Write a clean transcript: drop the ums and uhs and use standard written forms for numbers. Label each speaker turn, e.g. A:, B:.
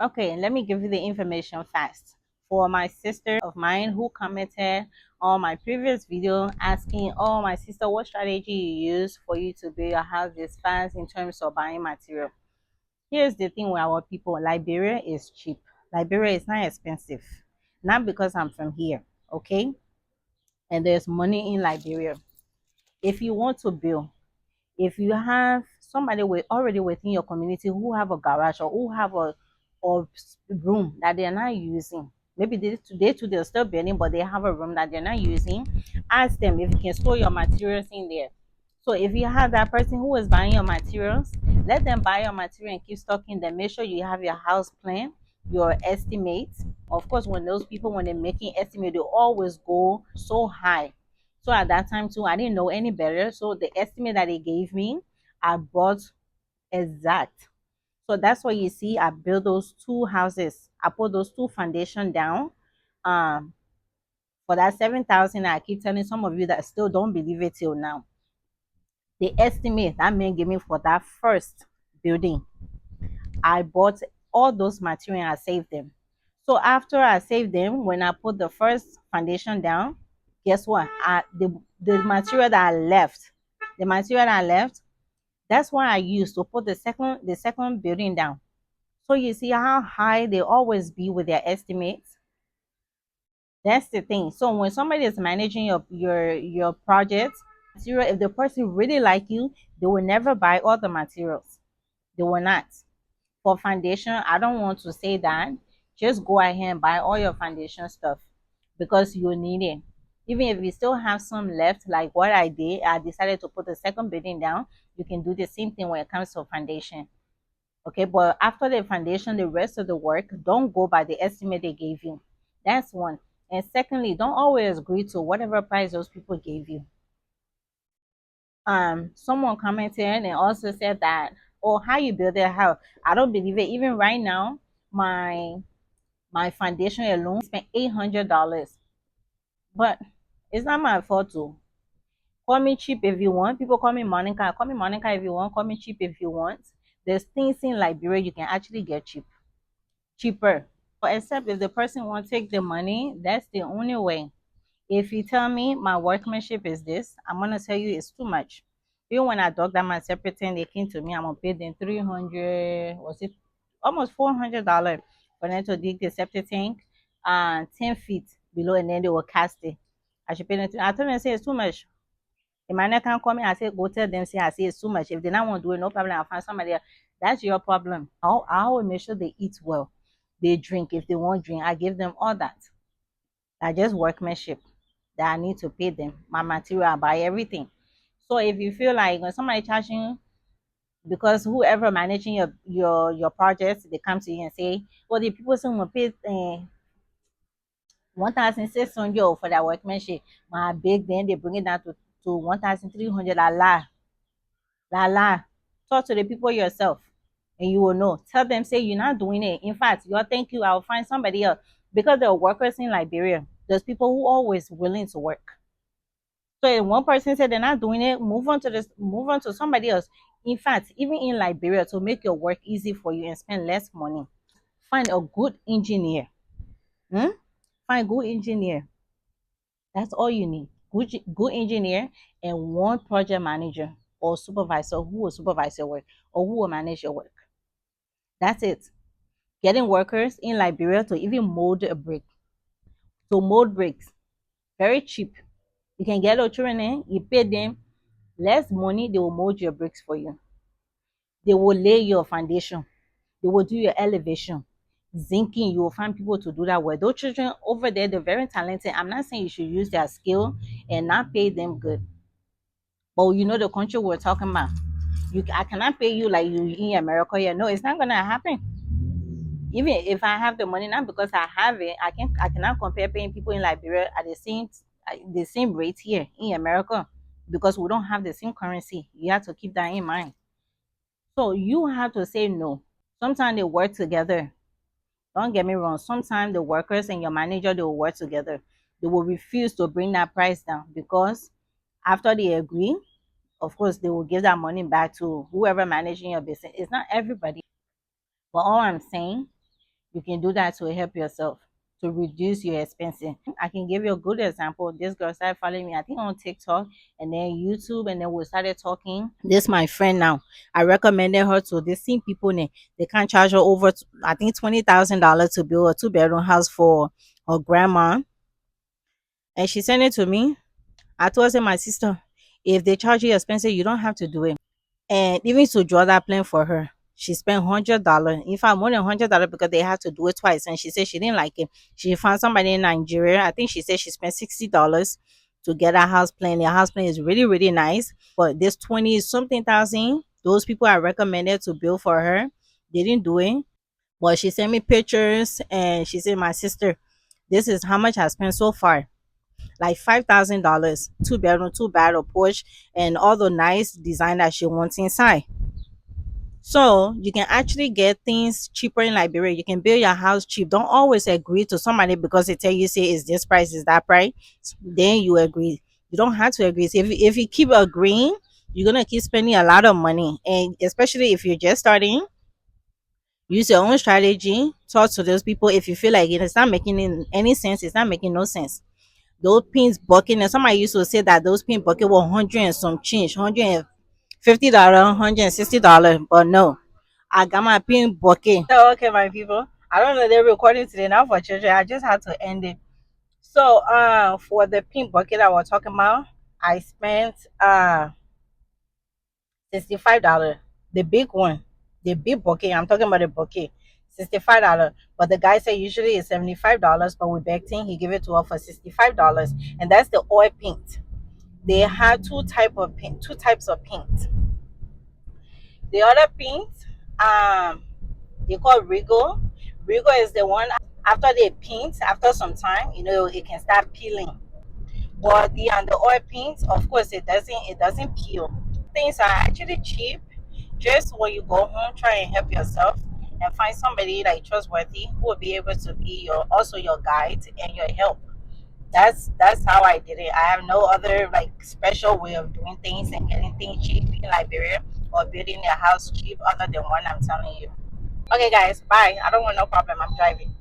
A: Okay, let me give you the information fast. For my sister of mine who commented on my previous video asking, oh, my sister, what strategy you use for you to build your house this fast in terms of buying material? Here's the thing with our people. Liberia is cheap. Liberia is not expensive. Not because I'm from here, okay? And there's money in Liberia. If you want to build, if you have somebody with already within your community who have a garage or who have a room that they're not using, maybe they too they're still building, but they have a room that they're not using, ask them if you can store your materials in there. So if you have that person who is buying your materials, let them buy your material and keep stocking them. Make sure you have your house plan, your estimates. Of course, when those people when they're making estimate, they always go so high. So at that time too, I didn't know any better. So the estimate that they gave me, I bought exact. So that's why you see I built those two houses. I put those two foundation down. Um, for that 7,000, I keep telling some of you that still don't believe it till now. The estimate that man gave me for that first building, I bought all those material and I saved them. So after I saved them, when I put the first foundation down, guess what? The material that I left, the material that I left, that's what I used to put the second building down. So you see how high they always be with their estimates. That's the thing. So when somebody is managing your project, material, if the person really like you, they will never buy all the materials. They will not. For foundation, I don't want to say that. Just go ahead and buy all your foundation stuff because you need it. Even if you still have some left, like what I did, I decided to put the second building down. You can do the same thing when it comes to foundation. Okay, but after the foundation, the rest of the work, don't go by the estimate they gave you. That's one. And secondly, don't always agree to whatever price those people gave you. Someone commented and also said that, oh, how you build a house? I don't believe it. Even right now, my my foundation alone spent $800, but it's not my fault too. Call me cheap if you want. People call me Monica. Call me Monica if you want. Call me cheap if you want. There's things in Liberia you can actually get cheaper. But except if the person won't take the money, that's the only way. If you tell me my workmanship is this, I'm gonna tell you it's too much. Even when I dug that my separate thing, they came to me, I'm gonna pay them 300, was it almost $400 for them to dig the septic tank 10 feet below and then they will cast it. I should pay them. I told them, say it's too much. The manager can come in, I say, go tell them, say, I say it's too much. If they don't want to do it, no problem, I'll find somebody else. That's your problem. I will make sure they eat well. They drink. If they won't drink, I give them all that. I just workmanship that I need to pay them. My material, I buy everything. So if you feel like when somebody charging you, because whoever managing your projects, they come to you and say, well, the people say will pay 1,600 for their workmanship. My big, then they bring it down to 1,300. La. Talk to the people yourself, and you will know. Tell them, say you're not doing it. In fact, you're thank you. I'll find somebody else because there are workers in Liberia. There's people who are always willing to work. So if one person said they're not doing it, move on to somebody else. In fact, even in Liberia, to make your work easy for you and spend less money, find a good engineer. Hmm? Find good engineer. That's all you need. Good engineer and one project manager or supervisor who will supervise your work or who will manage your work. That's it. Getting workers in Liberia to even mold a brick. To mold bricks. Very cheap. You can get a children in, you pay them less money, they will mold your bricks for you. They will lay your foundation. They will do your elevation. Zinking, you will find people to do that work. Those children over there, they're very talented. I'm not saying you should use their skill and not pay them good. But you know the country we're talking about. I cannot pay you like you in America here. No, it's not gonna happen. Even if I have the money, not because I have it, I cannot compare paying people in Liberia at the same rate here in America because we don't have the same currency. You have to keep that in mind. So you have to say no. Sometimes they work together. Don't get me wrong. Sometimes the workers and your manager they will work together. They will refuse to bring that price down because after they agree, of course, they will give that money back to whoever managing your business. It's not everybody. But all I'm saying, You can do that to help yourself, to reduce your expenses. I can give you a good example. This girl started following me, I think on TikTok and then YouTube, and then we started talking. This my friend now. I recommended her to the same people. They can charge her over, I think $20,000 to build a two-bedroom house for her grandma, and she sent it to me. I told her, my sister, if they charge you expensive, you don't have to do it. And even to draw that plan for her, she spent $100. In fact, more than $100 because they had to do it twice. And she said she didn't like it. She found somebody in Nigeria. I think she said she spent $60 to get a house plan. The house plan is really, really nice. But this 20 something thousand, those people I recommended to build for her, they didn't do it. But she sent me pictures and she said, my sister, this is how much I spent so far. Like $5,000, two-bedroom, two-bath, porch, and all the nice design that she wants inside. So you can actually get things cheaper in Liberia. You can build your house cheap. Don't always agree to somebody because they tell you, say, is this price, is that price. Then you agree. You don't have to agree. So if you keep agreeing, you're gonna keep spending a lot of money. And especially if you're just starting, use your own strategy. Talk to those people. If you feel like it's not making any sense, it's not making no sense. Those pins bucket, and somebody used to say that those pin bucket were 100 and some change, $150, $160, but no, I got my pin bucket. So, okay, my people, I don't know, they're recording today now for children. I just had to end it. So for the pin bucket I was talking about, I spent $65. The big one, the big bouquet. I'm talking about the bouquet. $65. But the guy said usually it's $75, but with Bectin, he gave it to her for $65. And that's the oil paint. They had two types of paint. The other paint, they call Rigo. Rigo is the one after they paint, after some time, it can start peeling. But the oil paint, of course, it doesn't peel. Things are actually cheap. Just when you go home, try and help yourself and find somebody like trustworthy who will be able to be your guide and your help. That's how I did it. I have no other like special way of doing things and getting things cheap in Liberia or building a house cheap other than one I'm telling you. Okay guys, bye. I don't want no problem. I'm driving.